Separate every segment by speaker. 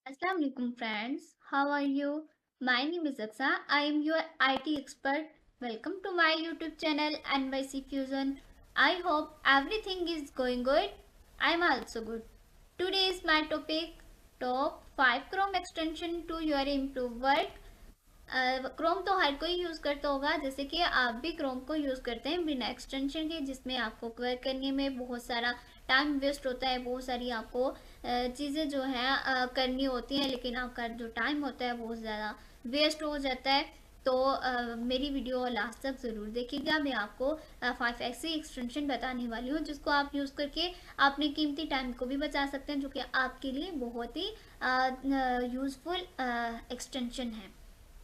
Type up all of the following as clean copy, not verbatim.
Speaker 1: Assalamu alaikum friends. How are you? My name is Aksa. I am your IT expert. Welcome to my YouTube channel NYC Fusion. I hope everything is going good. I am also good. Today is my topic top 5 Chrome extension to your improved work. Chrome तो हर कोई use करता होगा, जैसे कि आप भी Chrome को use करते हैं बिना एक्सटेंशन के, जिसमें आपको वर्क करने में बहुत सारा टाइम वेस्ट होता है, बहुत सारी आपको चीज़ें जो है करनी होती हैं, लेकिन आपका जो टाइम होता है बहुत ज़्यादा वेस्ट हो जाता है। तो मेरी वीडियो लास्ट तक ज़रूर देखिएगा। मैं आपको 5 ऐसी एक्सटेंशन बताने वाली हूँ जिसको आप यूज़ करके अपने कीमती टाइम को भी बचा सकते हैं, जो कि आपके लिए बहुत ही यूज़फुल एक्सटेंशन है।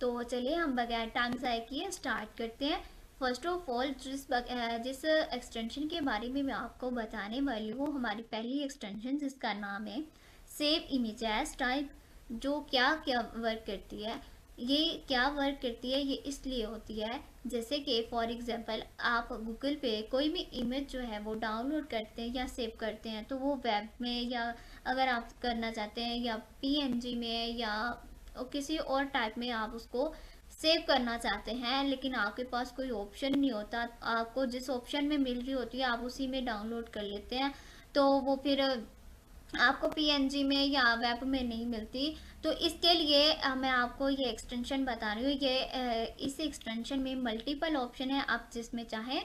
Speaker 1: तो चलिए हम बगैर टाइम ज़ाय किए स्टार्ट करते हैं। फर्स्ट ऑफ ऑल जिस एक्सटेंशन के बारे में मैं आपको बताने वाली हूँ, हमारी पहली एक्सटेंशन जिसका नाम है सेव इमेज एज टाइप, जो क्या क्या वर्क करती है। ये क्या वर्क करती है, ये इसलिए होती है जैसे कि फॉर एग्जांपल आप गूगल पे कोई भी इमेज जो है वो डाउनलोड करते हैं या सेव करते हैं, तो वो वेब में या अगर आप करना चाहते हैं या पीएनजी में या और किसी और टाइप में आप उसको सेव करना चाहते हैं, लेकिन आपके पास कोई ऑप्शन नहीं होता, आपको जिस ऑप्शन में मिल रही होती है आप उसी में डाउनलोड कर लेते हैं, तो वो फिर आपको पीएनजी में या वेब में नहीं मिलती। तो इसके लिए मैं आपको ये एक्सटेंशन बता रही हूँ। इस एक्सटेंशन में मल्टीपल ऑप्शन है, आप जिसमें चाहें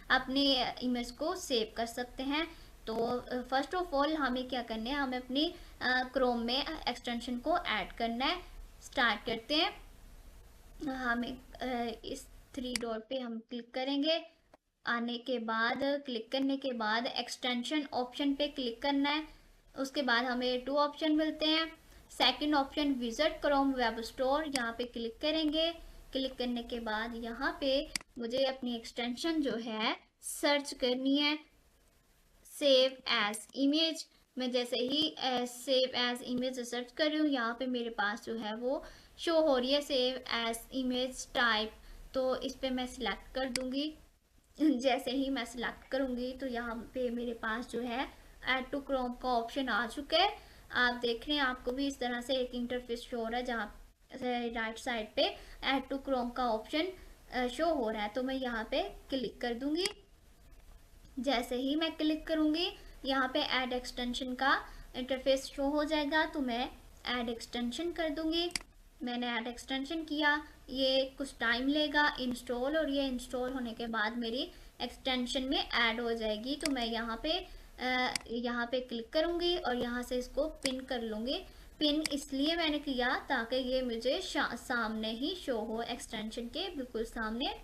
Speaker 1: अपनी इमेज को सेव कर सकते हैं। तो फर्स्ट ऑफ ऑल हमें क्या करना है, हमें अपनी क्रोम में एक्सटेंशन को ऐड करना है। स्टार्ट करते हैं। हमें इस थ्री डॉट पे हम क्लिक करेंगे। आने के बाद क्लिक करने के बाद एक्सटेंशन ऑप्शन पे क्लिक करना है। उसके बाद हमें टू ऑप्शन मिलते हैं। Second option visit Chrome web store, यहाँ पे क्लिक करेंगे। क्लिक करने के बाद यहाँ पे मुझे अपनी एक्सटेंशन जो है सर्च करनी है, सेव एज इमेज। मैं जैसे ही सेव एज इमेज सर्च कर रही हूँ, यहाँ पे मेरे पास जो है वो शो हो रही है सेव एज इमेज टाइप। तो इस पे मैं सिलेक्ट कर दूंगी। जैसे ही मैं सिलेक्ट करूंगी तो यहाँ पे मेरे पास जो है ऐड टू क्रोम का ऑप्शन आ चुका है। आप देख रहे हैं, आपको भी इस तरह से एक इंटरफेस शो हो रहा है, जहाँ राइट साइड पे ऐड टू क्रोम का ऑप्शन शो हो रहा है। तो मैं यहाँ पे क्लिक कर दूंगी। जैसे ही मैं क्लिक करूंगी, यहाँ पे ऐड एक्सटेंशन का इंटरफेस शो हो जाएगा, तो मैं ऐड एक्सटेंशन कर दूंगी। मैंने ऐड एक्सटेंशन किया, ये कुछ टाइम लेगा इंस्टॉल, और ये इंस्टॉल होने के बाद मेरी एक्सटेंशन में ऐड हो जाएगी। तो मैं यहाँ पे क्लिक करूंगी और यहाँ से इसको पिन कर लूंगी। पिन इसलिए मैंने किया ताकि ये मुझे सामने ही शो हो, एक्सटेंशन के बिल्कुल सामने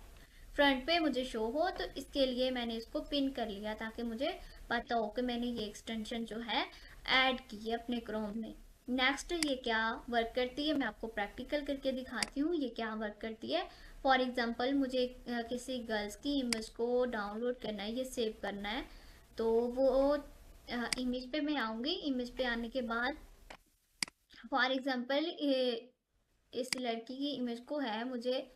Speaker 1: फ्रंट पे मुझे शो हो। तो इसके लिए मैंने इसको पिन कर लिया ताकि मुझे पता हो कि मैंने ये एक्सटेंशन जो है ऐड की है अपने क्रोम में। नेक्स्ट ये क्या वर्क करती है, मैं आपको प्रैक्टिकल करके दिखाती हूँ ये क्या वर्क करती है। फॉर एग्जांपल मुझे किसी गर्ल्स की इमेज को डाउनलोड करना है, ये सेव करना है। तो वो इमेज पे मैं आऊँगी। इमेज पे आने के बाद फॉर एग्जांपल इस लड़की की इमेज को है मुझे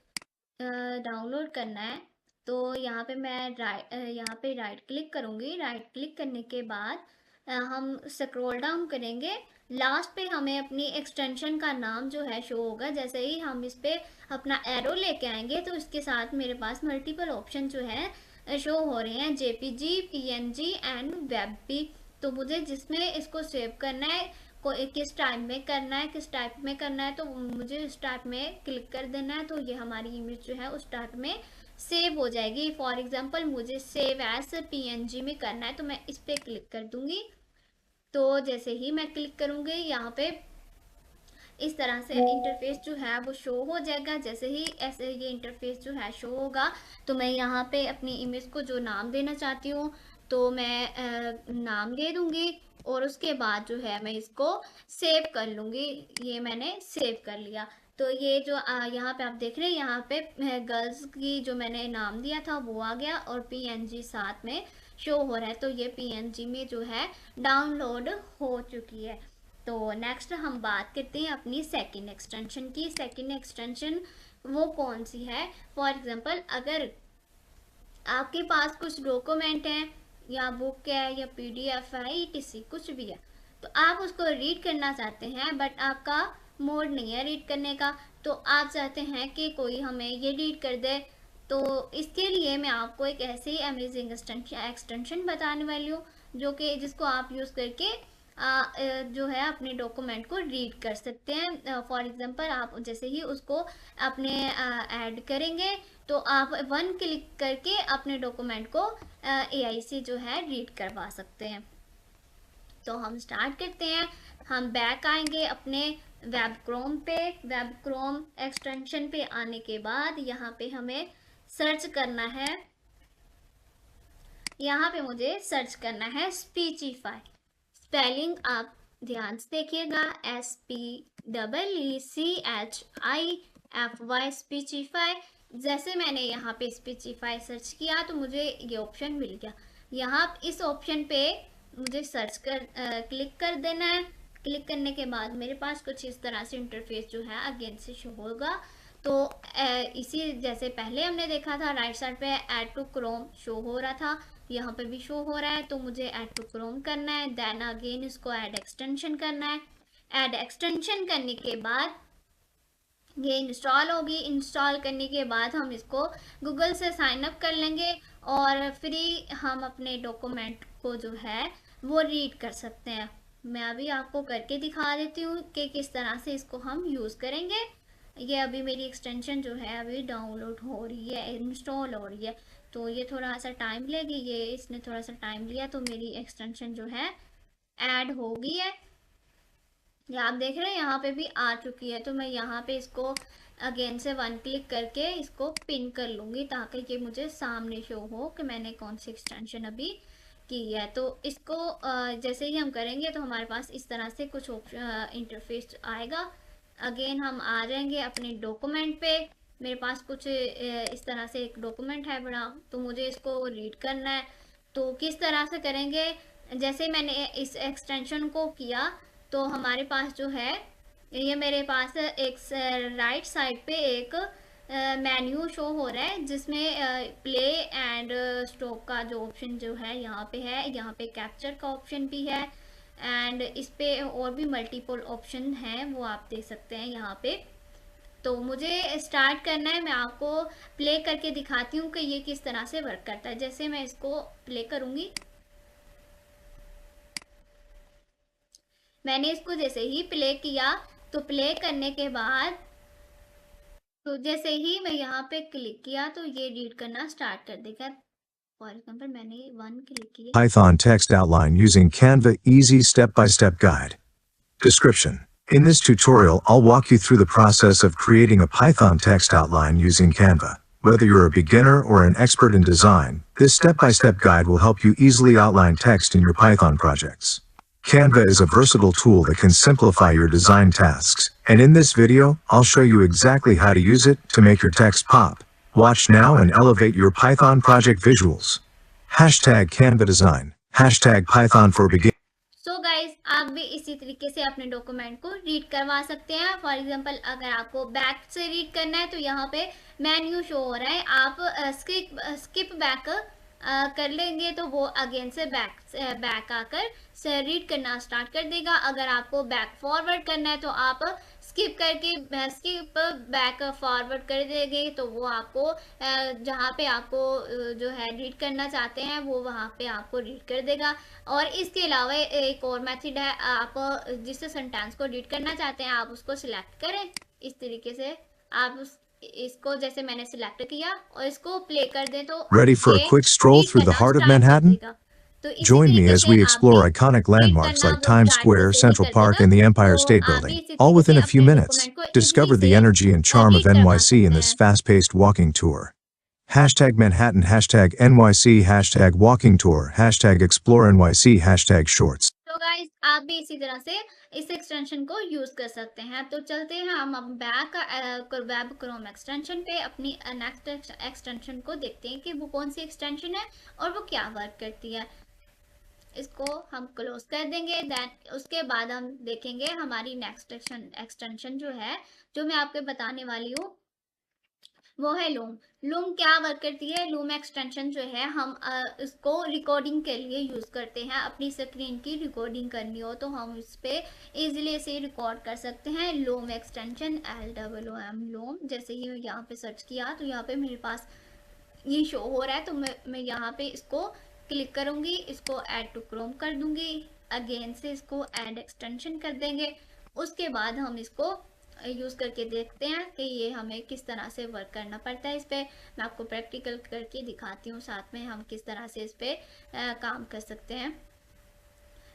Speaker 1: डाउनलोड करना है। तो यहाँ पे राइट क्लिक करूँगी। राइट क्लिक करने के बाद हम स्क्रॉल डाउन करेंगे। लास्ट पे हमें अपनी एक्सटेंशन का नाम जो है शो होगा। जैसे ही हम इस पे अपना एरो लेके आएंगे तो इसके साथ मेरे पास मल्टीपल ऑप्शन जो है शो हो रहे हैं, जेपीजी, पीएनजी एंड वेब। तो मुझे जिसमें इसको सेव करना है, को किस टाइप में करना है, किस टाइप में करना है, तो मुझे उस टाइप में क्लिक कर देना है। तो ये हमारी इमेज जो है उस टाइप में सेव हो जाएगी। फॉर एग्जांपल मुझे सेव एज पीएनजी में करना है, तो मैं इस पर क्लिक कर दूंगी। तो जैसे ही मैं क्लिक करूंगी, यहाँ पे इस तरह से इंटरफेस जो है वो शो हो जाएगा। जैसे ही ऐसे ये इंटरफेस जो है शो होगा, तो मैं यहाँ पे अपनी इमेज को जो नाम देना चाहती हूँ, तो मैं नाम दे दूंगी। और उसके बाद जो है मैं इसको सेव कर लूँगी। ये मैंने सेव कर लिया। तो ये जो यहाँ पे आप देख रहे हैं, यहाँ पे गर्ल्स की जो मैंने नाम दिया था वो आ गया, और पीएनजी साथ में शो हो रहा है। तो ये पीएनजी में जो है डाउनलोड हो चुकी है। तो नेक्स्ट हम बात करते हैं अपनी सेकंड एक्सटेंशन की। सेकंड एक्सटेंशन वो कौन सी है, फॉर एग्जांपल अगर आपके पास कुछ डॉक्यूमेंट है या बुक है या पीडीएफ है, ईटीसी कुछ भी है, तो आप उसको रीड करना चाहते हैं बट आपका मोड नहीं है रीड करने का, तो आप चाहते हैं कि कोई हमें ये रीड कर दे। तो इसके लिए मैं आपको एक ऐसे अमेजिंग एक्सटेंशन बताने वाली हूँ जो कि जिसको आप यूज़ करके जो है अपने डॉक्यूमेंट को रीड कर सकते हैं। फॉर एग्जांपल आप जैसे ही उसको अपने ऐड करेंगे तो आप वन क्लिक करके अपने डॉक्यूमेंट को एआई से जो है रीड करवा सकते हैं। तो हम स्टार्ट करते हैं। हम बैक आएंगे अपने वेब क्रोम पे। वेब क्रोम एक्सटेंशन पे आने के बाद यहाँ पे हमें सर्च करना है। यहाँ पे मुझे सर्च करना है स्पीचिफाई। स्पेलिंग आप ध्यान से देखिएगा, SPEECHIFY स्पीचिफाई। जैसे मैंने यहाँ पे स्पीचिफाई सर्च किया तो मुझे ये ऑप्शन मिल गया। यहाँ इस ऑप्शन पे मुझे सर्च कर क्लिक कर देना है। क्लिक करने के बाद मेरे पास कुछ इस तरह से इंटरफेस जो है अगेन से शो होगा। तो इसी जैसे पहले हमने देखा था राइट साइड पे ऐड टू क्रोम शो हो रहा था, यहाँ पे भी शो हो रहा है। तो मुझे ऐड टू क्रोम करना है, देन अगेन इसको ऐड एक्सटेंशन करना है। ऐड एक्सटेंशन करने के बाद ये इंस्टॉल होगी। इंस्टॉल करने के बाद हम इसको गूगल से साइन अप कर लेंगे और फ्री हम अपने डॉक्यूमेंट को जो है वो रीड कर सकते हैं। मैं अभी आपको करके दिखा देती हूँ कि किस तरह से इसको हम यूज़ करेंगे। ये अभी मेरी एक्सटेंशन जो है अभी डाउनलोड हो रही है, इंस्टॉल हो रही है, तो ये थोड़ा सा टाइम लेगी। ये इसने थोड़ा सा टाइम लिया तो मेरी एक्सटेंशन जो है ऐड हो गई है। ये आप देख रहे हैं यहाँ पे भी आ चुकी है। तो मैं यहाँ पे इसको अगेन से वन क्लिक करके इसको पिन कर लूँगी ताकि ये मुझे सामने शो हो कि मैंने कौन सी एक्सटेंशन अभी की है। तो इसको जैसे ही हम करेंगे तो हमारे पास इस तरह से कुछ इंटरफेस आएगा। अगेन हम आ जाएंगे अपने डॉक्यूमेंट पे। मेरे पास कुछ इस तरह से एक डॉक्यूमेंट है बड़ा, तो मुझे इसको रीड करना है। तो किस तरह से करेंगे, जैसे मैंने इस एक्सटेंशन को किया तो हमारे पास जो है ये मेरे पास एक राइट साइड पे एक मेन्यू शो हो रहा है जिसमें प्ले एंड स्टॉप का जो ऑप्शन जो है यहाँ पे है। यहाँ पे कैप्चर का ऑप्शन भी है एंड इस पे और भी मल्टीपल ऑप्शन हैं वो आप देख सकते हैं यहाँ पे। तो मुझे स्टार्ट करना है, मैं आपको प्ले करके दिखाती हूँ कि ये किस तरह से वर्क करता है। जैसे मैं इसको प्ले करूँगी, मैंने इसको जैसे ही प्ले किया तो प्ले करने के बाद तो जैसे ही मैं यहाँ पे क्लिक किया तो ये रीड करना स्टार्ट कर देगा। फॉर एग्जाम्पल मैंने वन क्लिक किया।
Speaker 2: Python text outline using Canva easy step-by-step guide. Description. In this tutorial, I'll walk you through the process of creating a Python text outline using Canva. Whether you're a beginner or an expert in design, this step-by-step guide will help you easily outline text in your Python projects. Canva is a versatile tool that can simplify your design tasks, and in this video, I'll show you exactly how to use it to make your text pop. Watch now and elevate your Python project visuals. Hashtag Canva Design. Hashtag Python for Beginners.
Speaker 1: So guys आप भी इसी तरीके से अपने document को read करवा सकते हैं। फॉर एग्जांपल अगर आपको बैक से रीड करना है तो यहाँ पे मेन्यू शो हो रहा है, आप स्किप बैक कर लेंगे तो वो अगेन से बैक आकर से रीड करना स्टार्ट कर देगा। अगर आपको बैक फॉरवर्ड करना है तो आप स्किप बैक फॉरवर्ड कर देंगे तो वो आपको जहाँ पे आपको जो है रीड करना चाहते हैं वो वहाँ पे आपको रीड कर देगा। और इसके अलावा एक और मेथड है, आप जिस सेंटेंस को रीड करना चाहते हैं आप उसको सिलेक्ट करें। इस तरीके से आप इसको जैसे मैंने सिलेक्ट किया और इसको प्ले कर दें तो
Speaker 2: Ready for a quick stroll through the heart of Manhattan? Join me as we explore iconic landmarks like Times Square, Central Park, and the Empire State Building, all within a few minutes. Discover the energy and charm of NYC in this fast-paced walking tour. Hashtag Manhattan, hashtag NYC, hashtag walking tour, hashtag explore NYC, hashtag shorts.
Speaker 1: तो guys आप भी इसी तरह से इस extension को use कर सकते हैं। तो चलते हैं हम अब बैक वेब क्रोम एक्सटेंशन पे अपनी नेक्स्ट एक्सटेंशन को देखते हैं कि वो कौन सी एक्सटेंशन है और वो क्या वर्क करती है। इसको हम क्लोज कर देंगे, देन उसके बाद हम देखेंगे हमारी नेक्स्ट एक्सटेंशन जो है जो मैं आपको बताने वाली हूँ वो है लूम। लूम क्या वर्क करती है? लूम एक्सटेंशन जो है हम इसको रिकॉर्डिंग के लिए यूज़ करते हैं। अपनी स्क्रीन की रिकॉर्डिंग करनी हो तो हम इस पे इजीली इसे रिकॉर्ड कर सकते हैं। Loom extension LOOM loom. जैसे ही यहाँ पे सर्च किया तो यहाँ पे मेरे पास ये शो हो रहा है, तो मैं यहाँ पे इसको क्लिक करूँगी, इसको ऐड टू क्रोम कर दूँगी, अगेन से इसको ऐड एक्सटेंशन कर देंगे। उसके बाद हम इसको यूज़ करके देखते हैं कि ये हमें किस तरह से वर्क करना पड़ता है इस पर। मैं आपको प्रैक्टिकल करके दिखाती हूँ, साथ में हम किस तरह से इस पर काम कर सकते हैं।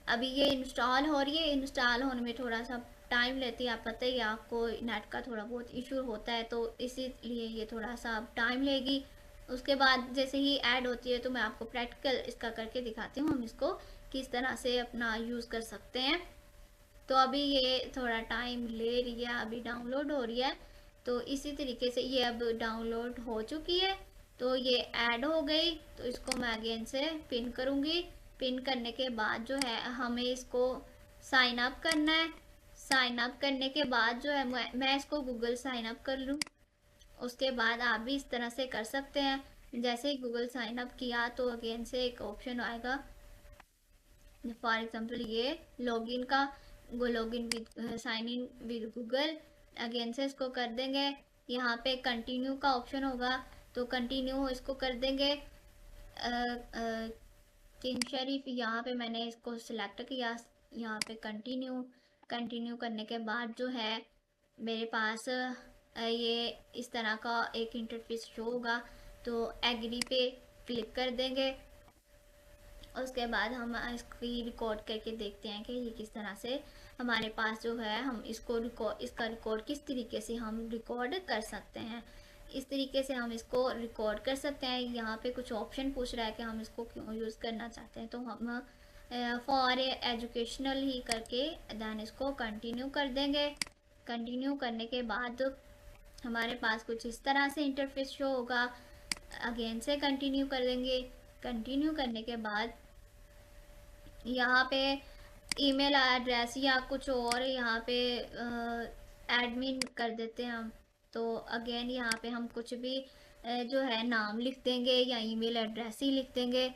Speaker 1: अभी ये इंस्टॉल हो रही है, इंस्टॉल होने में थोड़ा सा टाइम लेती है, आप पता ही है आपको नेट का थोड़ा बहुत इशू होता है, तो इसीलिए ये थोड़ा सा टाइम लेगी। उसके बाद जैसे ही ऐड होती है तो मैं आपको प्रैक्टिकल इसका करके दिखाती हूँ, हम इसको किस तरह से अपना यूज़ कर सकते हैं। तो अभी ये थोड़ा टाइम ले रही है, अभी डाउनलोड हो रही है। तो इसी तरीके से ये अब डाउनलोड हो चुकी है, तो ये ऐड हो गई। तो इसको मैं अगेन से पिन करूँगी। पिन करने के बाद जो है हमें इसको साइन अप करना है। साइन अप करने के बाद जो है मैं इसको गूगल साइन अप कर लूँ। उसके बाद आप भी इस तरह से कर सकते हैं। जैसे ही गूगल साइन अप किया तो अगेन से एक ऑप्शन आएगा, फॉर एग्जांपल ये लॉगिन का, वो login with sign in with Google. Again से इसको कर देंगे। यहाँ पे कंटिन्यू का ऑप्शन होगा, तो कंटिन्यू इसको कर देंगे। किंग शरीफ यहाँ पे मैंने इसको सिलेक्ट किया। यहाँ पे कंटिन्यू, कंटिन्यू करने के बाद जो है मेरे पास ये इस तरह का एक इंटरफेस शो होगा। तो एग्री पे क्लिक कर देंगे। उसके बाद हम इसकी रिकॉर्ड करके देखते हैं कि ये किस तरह से हमारे पास जो है हम इसको इसका रिकॉर्ड किस तरीके से हम रिकॉर्ड कर सकते हैं। इस तरीके से हम इसको रिकॉर्ड कर सकते हैं। यहाँ पे कुछ ऑप्शन पूछ रहा है कि हम इसको क्यों यूज़ करना चाहते हैं, तो हम फॉर एजुकेशनल ही करके देन इसको कंटिन्यू कर देंगे। कंटिन्यू करने के बाद हमारे पास कुछ इस तरह से इंटरफेस शो होगा। अगेन से कंटिन्यू कर देंगे। कंटिन्यू करने के बाद यहाँ पे ईमेल एड्रेस या कुछ और यहाँ पे एडमिन कर देते हैं हम। तो अगेन यहाँ पे हम कुछ भी जो है नाम लिख देंगे या ईमेल एड्रेस ही लिख देंगे।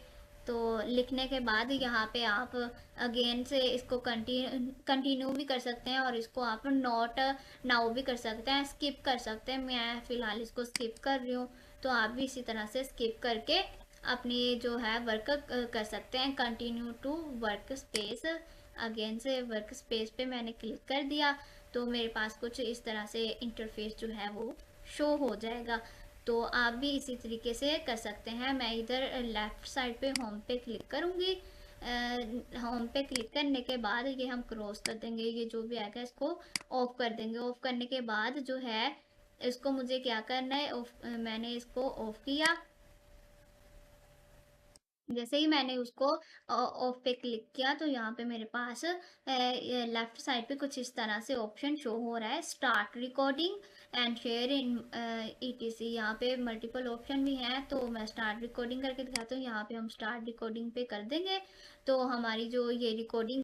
Speaker 1: तो लिखने के बाद यहाँ पे आप अगेन से इसको कंटिन्यू भी कर सकते हैं और इसको आप नोट नाउ भी कर सकते हैं, स्किप कर सकते हैं। मैं फ़िलहाल इसको स्किप कर रही हूँ, तो आप भी इसी तरह से स्किप करके अपनी जो है वर्क कर सकते हैं। Continue to work space, again से वर्क स्पेस पे मैंने क्लिक कर दिया, तो मेरे पास कुछ इस तरह से इंटरफेस जो है वो शो हो जाएगा। तो आप भी इसी तरीके से कर सकते हैं। मैं इधर लेफ़्ट साइड पे होम पे क्लिक करूँगी। होम पे क्लिक करने के बाद ये हम क्रॉस कर देंगे, ये जो भी आएगा इसको ऑफ कर देंगे। ऑफ करने के बाद जो है इसको मुझे क्या करना है, मैंने इसको ऑफ किया। जैसे ही मैंने उसको ऑफ पे क्लिक किया तो यहाँ पे मेरे पास लेफ्ट साइड पे कुछ इस तरह से ऑप्शन शो हो रहा है, start recording and share in ETC। यहाँ पे मल्टीपल ऑप्शन भी हैं, तो मैं स्टार्ट रिकॉर्डिंग करके दिखाती हूँ। यहाँ पे हम स्टार्ट रिकॉर्डिंग पे कर देंगे, तो हमारी जो ये रिकॉर्डिंग,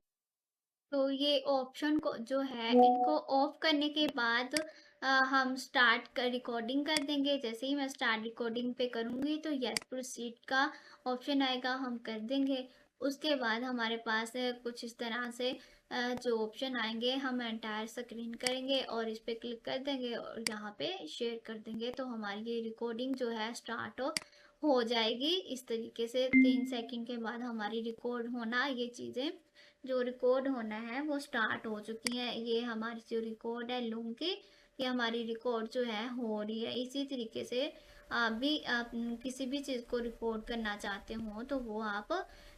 Speaker 1: तो ये ऑप्शन को जो है इनको ऑफ करने के बाद हम स्टार्ट कर रिकॉर्डिंग कर देंगे। जैसे ही मैं स्टार्ट रिकॉर्डिंग पे करूँगी तो यस प्रोसीड का ऑप्शन आएगा, हम कर देंगे। उसके बाद हमारे पास कुछ इस तरह से जो ऑप्शन आएंगे, हम एंटायर स्क्रीन करेंगे और इस पर क्लिक कर देंगे और यहाँ पे शेयर कर देंगे, तो हमारी ये रिकॉर्डिंग जो है स्टार्ट हो जाएगी। इस तरीके से 3 सेकंड के बाद हमारी रिकॉर्ड होना, ये चीज़ें जो रिकॉर्ड होना है वो स्टार्ट हो चुकी है। ये हमारी जो रिकॉर्ड है लूम की, ये हमारी रिकॉर्ड जो है हो रही है। इसी तरीके से आप भी आप किसी भी चीज़ को रिकॉर्ड करना चाहते हो तो वो आप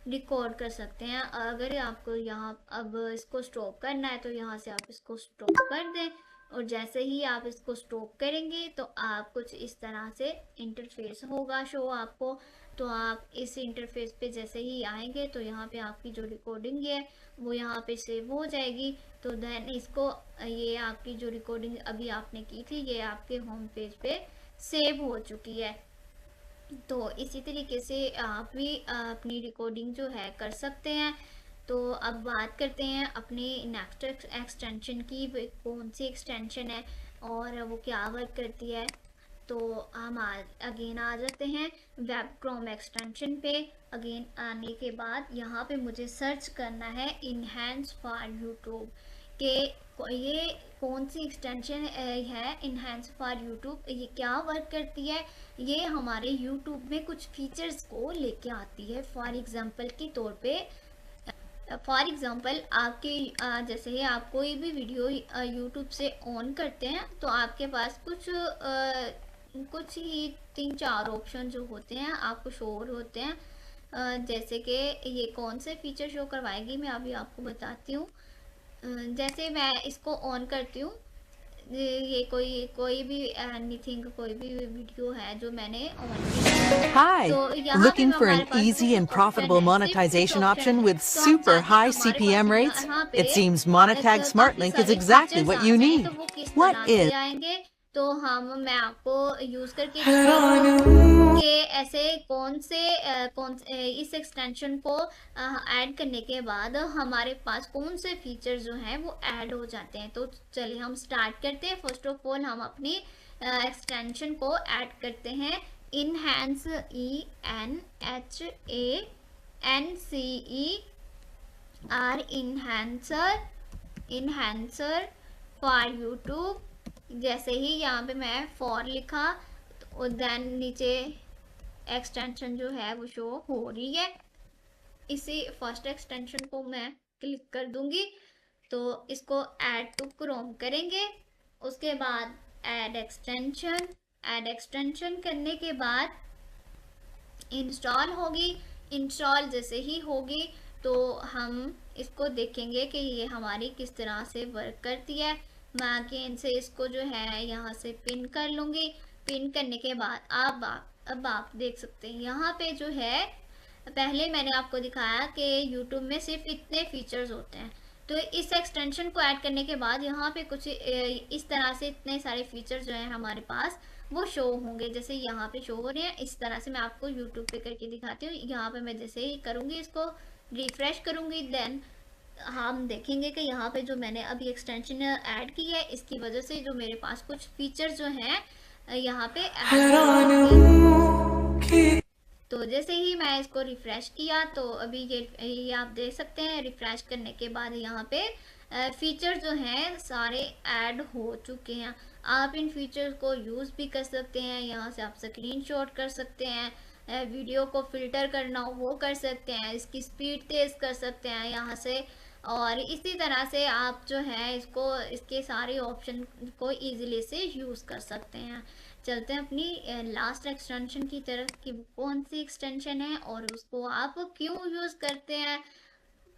Speaker 1: रिकॉर्ड कर सकते हैं। अगर आपको यहाँ अब इसको स्टॉप करना है तो यहाँ से आप इसको स्टॉप कर दें, और जैसे ही आप इसको स्टॉप करेंगे तो आप कुछ इस तरह से इंटरफेस होगा शो आपको। तो आप इस इंटरफेस पे जैसे ही आएंगे तो यहाँ पे आपकी जो रिकॉर्डिंग है वो यहाँ पे सेव हो जाएगी। तो देन इसको, ये आपकी जो रिकॉर्डिंग अभी आपने की थी ये आपके होम पेज पे सेव हो चुकी है। तो इसी तरीके से आप भी अपनी रिकॉर्डिंग जो है कर सकते हैं। तो अब बात करते हैं अपनी नेक्स्ट एक्सटेंशन की, वो कौन सी एक्सटेंशन है और वो क्या वर्क करती है। तो हम अगेन आ जाते हैं वेब क्रोम एक्सटेंशन पे। अगेन आने के बाद यहाँ पे मुझे सर्च करना है इनहेंस फॉर यूट्यूब के ये कौन सी एक्सटेंशन है इनहेंस फॉर यूट्यूब। ये क्या वर्क करती है, ये हमारे यूट्यूब में कुछ फीचर्स को लेके आती है। फॉर एग्जांपल के तौर पे आपके जैसे ही आप कोई भी वीडियो यूट्यूब से ऑन करते हैं तो आपके पास कुछ ही 3-4 ऑप्शन जो होते हैं आपको शो होते हैं। जैसे कि ये कौन से फीचर शो करवाएगी मैं अभी आपको बताती हूँ। जैसे मैं इसको ऑन करती हूँ, ये कोई भी एनीथिंग कोई भी वीडियो है जो मैंने ऑन की है।
Speaker 3: Hi,
Speaker 1: तो यहाँ पे
Speaker 3: looking for
Speaker 1: हमारे
Speaker 3: an
Speaker 1: पास
Speaker 3: easy
Speaker 1: कुछ
Speaker 3: and
Speaker 1: ऑप्शन
Speaker 3: profitable
Speaker 1: है, सिर्फ कुछ
Speaker 3: monetization
Speaker 1: ऑप्शन
Speaker 3: option
Speaker 1: है।
Speaker 3: with
Speaker 1: तो हम
Speaker 3: super
Speaker 1: चाहते हैं
Speaker 3: high
Speaker 1: हमारे
Speaker 3: CPM
Speaker 1: पास
Speaker 3: rates?
Speaker 1: यहाँ पे
Speaker 3: It seems
Speaker 1: एक
Speaker 3: Monetag
Speaker 1: काफी
Speaker 3: SmartLink is
Speaker 1: सारे
Speaker 3: exactly
Speaker 1: फीचर्स
Speaker 3: what
Speaker 1: आ
Speaker 3: you
Speaker 1: जाएं,
Speaker 3: need.
Speaker 1: तो वो किस
Speaker 3: What
Speaker 1: तरह
Speaker 3: is
Speaker 1: से आएंगे तो मैं आपको यूज करके दिखाती हूँ कि ऐसे इस एक्सटेंशन को ऐड करने के बाद हमारे पास कौन से फीचर जो हैं वो ऐड हो जाते हैं। तो चलिए हम स्टार्ट करते हैं। फर्स्ट ऑफ ऑल हम अपनी एक्सटेंशन को ऐड करते हैं enhance ENHANCER enhancer for YouTube. जैसे ही यहाँ पे मैं फॉर लिखा तो देन नीचे एक्सटेंशन जो है वो शो हो रही है। इसी फर्स्ट एक्सटेंशन को मैं क्लिक कर दूंगी तो इसको ऐड टू क्रोम करेंगे। उसके बाद ऐड एक्सटेंशन करने के बाद इंस्टॉल होगी। इंस्टॉल जैसे ही होगी तो हम इसको देखेंगे कि ये हमारी किस तरह से वर्क करती है। मैं अगेन से इसको जो है यहाँ से पिन कर लूँगी। पिन करने के बाद अब आप देख सकते हैं यहाँ पे जो है, पहले मैंने आपको दिखाया कि YouTube में सिर्फ इतने फीचर्स होते हैं। तो इस एक्सटेंशन को ऐड करने के बाद यहाँ पे कुछ इस तरह से इतने सारे फीचर्स जो हैं हमारे पास वो शो होंगे। जैसे यहाँ पे शो हो रहे हैं इस तरह से मैं आपको YouTube पे करके दिखाती हूँ। यहाँ पे मैं जैसे ही करूँगी इसको रिफ्रेश करूँगी देन हम देखेंगे कि यहाँ पे जो मैंने अभी एक्सटेंशन ऐड की है इसकी वजह से जो मेरे पास कुछ फीचर्स जो हैं यहाँ पे ऐड होंगे। तो जैसे ही मैं इसको रिफ्रेश किया तो अभी ये आप देख सकते हैं रिफ्रेश करने के बाद यहाँ पे फीचर जो हैं सारे ऐड हो चुके हैं। आप इन फीचर्स को यूज़ भी कर सकते हैं। यहाँ से आप स्क्रीनशॉट कर सकते हैं, वीडियो को फिल्टर करना हो वो कर सकते हैं, इसकी स्पीड तेज़ कर सकते हैं यहाँ से। और इसी तरह से आप जो है इसके सारे ऑप्शन को ईजिली से यूज़ कर सकते हैं। चलते हैं अपनी लास्ट एक्सटेंशन की तरफ कि कौन सी एक्सटेंशन है और उसको आप क्यों यूज़ करते हैं।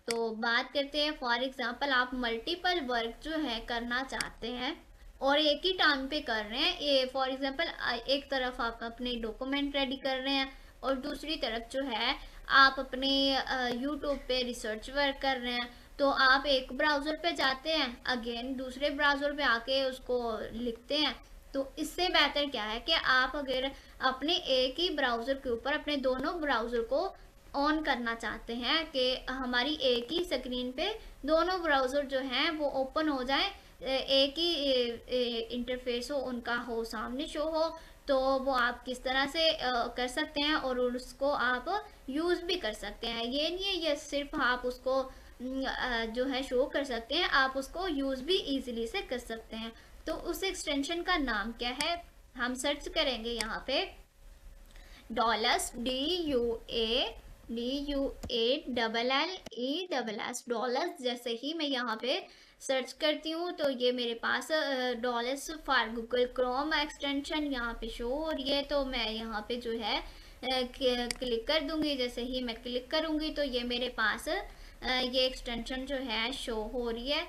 Speaker 1: तो बात करते हैं फॉर एग्जांपल आप मल्टीपल वर्क जो है करना चाहते हैं और एक ही टाइम पे कर रहे हैं। ये फॉर एग्जांपल एक तरफ आप अपने डॉक्यूमेंट रेडी कर रहे हैं और दूसरी तरफ जो है आप अपने यूट्यूब पे रिसर्च वर्क कर रहे हैं। तो आप एक ब्राउज़र पे जाते हैं अगेन दूसरे ब्राउज़र पे आके उसको लिखते हैं। तो इससे बेहतर क्या है कि आप अगर अपने एक ही ब्राउज़र के ऊपर अपने दोनों ब्राउज़र को ऑन करना चाहते हैं कि हमारी एक ही स्क्रीन पे दोनों ब्राउज़र जो हैं वो ओपन हो जाए, एक ही इंटरफेस हो उनका हो सामने शो हो, तो वो आप किस तरह से कर सकते हैं और उसको आप यूज़ भी कर सकते हैं। ये नहीं है ये सिर्फ आप उसको जो है शो कर सकते हैं, आप उसको यूज़ भी ईजिली से कर सकते हैं। तो उस एक्सटेंशन का नाम क्या है, हम सर्च करेंगे यहाँ पे DUALLESS डॉलर्स। जैसे ही मैं यहाँ पे सर्च करती हूँ तो ये मेरे पास dollars for Google Chrome extension यहाँ पे शो हो रही है। तो मैं यहाँ पे जो है क्लिक कर दूंगी। जैसे ही मैं क्लिक करूँगी तो ये मेरे पास ये एक्सटेंशन जो है शो हो रही है।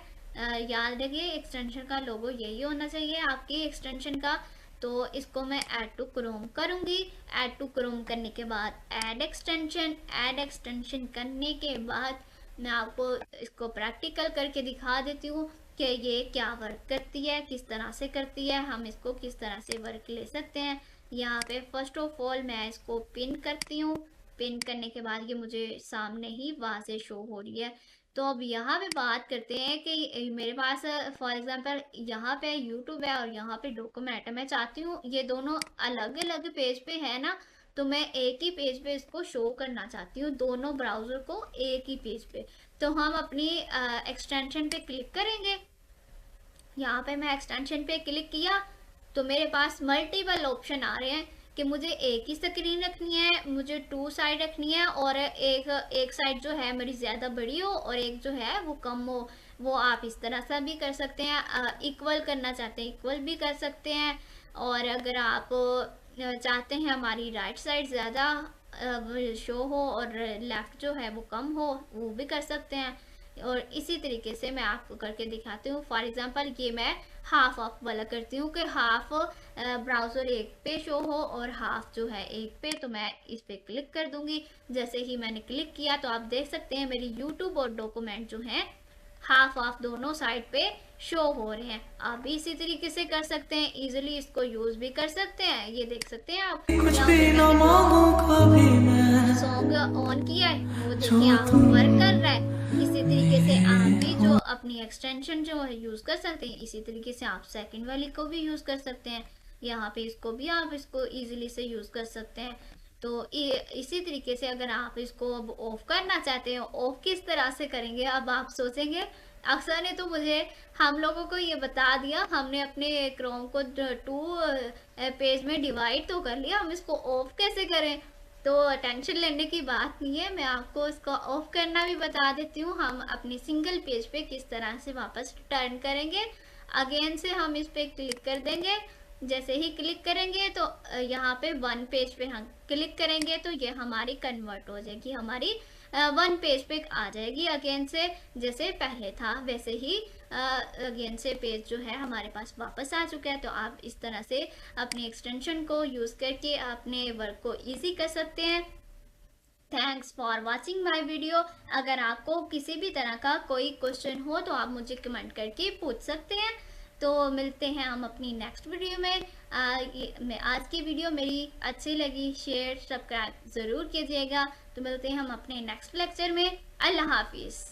Speaker 1: याद रखिए एक्सटेंशन का लोगो यही होना चाहिए आपकी एक्सटेंशन का। तो इसको मैं ऐड टू क्रोम करूँगी। ऐड टू क्रोम करने के बाद ऐड एक्सटेंशन करने के बाद मैं आपको इसको प्रैक्टिकल करके दिखा देती हूँ कि ये क्या वर्क करती है, किस तरह से करती है, हम इसको किस तरह से वर्क ले सकते हैं। यहाँ पे फर्स्ट ऑफ ऑल मैं इसको पिन करती हूँ। पिन करने के बाद ये मुझे सामने ही वाज़े शो हो रही है। तो अब यहाँ पे बात करते हैं कि मेरे पास फॉर एग्जांपल यहाँ पे यूट्यूब है और यहाँ पे डॉक्यूमेंट है। मैं चाहती हूँ ये दोनों अलग-अलग पेज पे है ना, तो मैं एक ही पेज पे इसको शो करना चाहती हूँ, दोनों ब्राउज़र को एक ही पेज पे। तो हम अपनी एक्सटेंशन पे क्लिक करेंगे। यहाँ पे मैं एक्सटेंशन पे क्लिक किया तो मेरे पास मल्टीपल ऑप्शन आ रहे हैं कि मुझे एक ही स्क्रीन रखनी है, मुझे 2 साइड रखनी है, और एक साइड जो है मेरी ज़्यादा बड़ी हो और एक जो है वो कम हो। वो आप इस तरह से भी कर सकते हैं, इक्वल करना चाहते हैं इक्वल भी कर सकते हैं, और अगर आप चाहते हैं हमारी राइट साइड ज़्यादा शो हो और लेफ़्ट जो है वो कम हो, वो भी कर सकते हैं। और इसी तरीके से मैं आपको करके दिखाती हूँ। फॉर एग्जांपल ये मैं हाफ ऑफ वाला करती हूँ कि हाफ ब्राउज़र एक पे शो हो और हाफ जो है एक पे। तो मैं इस पे क्लिक कर दूंगी। जैसे ही मैंने क्लिक किया तो आप देख सकते हैं मेरी यूट्यूब और डॉक्यूमेंट जो हैं हाफ ऑफ दोनों साइड पे शो हो रहे हैं। आप भी इसी तरीके से कर सकते हैं, इजीली इसको यूज भी कर सकते हैं। ये देख सकते हैं आप, सॉन्ग ऑन किया है, वो देखिए आप वर्क कर रहा है। इसी तरीके से आप भी जो अपनी एक्सटेंशन जो है यूज कर सकते हैं। इसी तरीके से आप सेकंड वाली को भी यूज कर सकते हैं। यहाँ पे इसको भी आप इसको इजीली से यूज कर सकते हैं। तो इसी तरीके से अगर आप इसको अब ऑफ करना चाहते हैं, ऑफ किस तरह से करेंगे, अब आप सोचेंगे अक्सर ने तो मुझे हम लोगों को ये बता दिया, हमने अपने क्रोम को 2 पेज में डिवाइड तो कर लिया, हम इसको ऑफ कैसे करें। तो टेंशन लेने की बात नहीं है, मैं आपको इसको ऑफ करना भी बता देती हूँ। हम अपनी सिंगल पेज पे किस तरह से वापस टर्न करेंगे। अगेन से हम इस पे क्लिक कर देंगे। जैसे ही क्लिक करेंगे तो यहाँ पे 1 पेज पे हम क्लिक करेंगे तो ये हमारी कन्वर्ट हो जाएगी, हमारी 1 पेज पे आ जाएगी। अगेन से जैसे पहले था वैसे ही अगेन से पेज जो है हमारे पास वापस आ चुका है। तो आप इस तरह से अपनी एक्सटेंशन को यूज़ करके अपने वर्क को इजी कर सकते हैं। Thanks for watching my video. अगर आपको किसी भी तरह का कोई क्वेश्चन हो तो आप मुझे कमेंट करके पूछ सकते हैं। तो मिलते हैं हम अपनी नेक्स्ट वीडियो में। आज की वीडियो मेरी अच्छी लगी, शेयर सब्सक्राइब ज़रूर कीजिएगा। तो मिलते हैं हम अपने नेक्स्ट लेक्चर में। अल्लाह हाफिज़।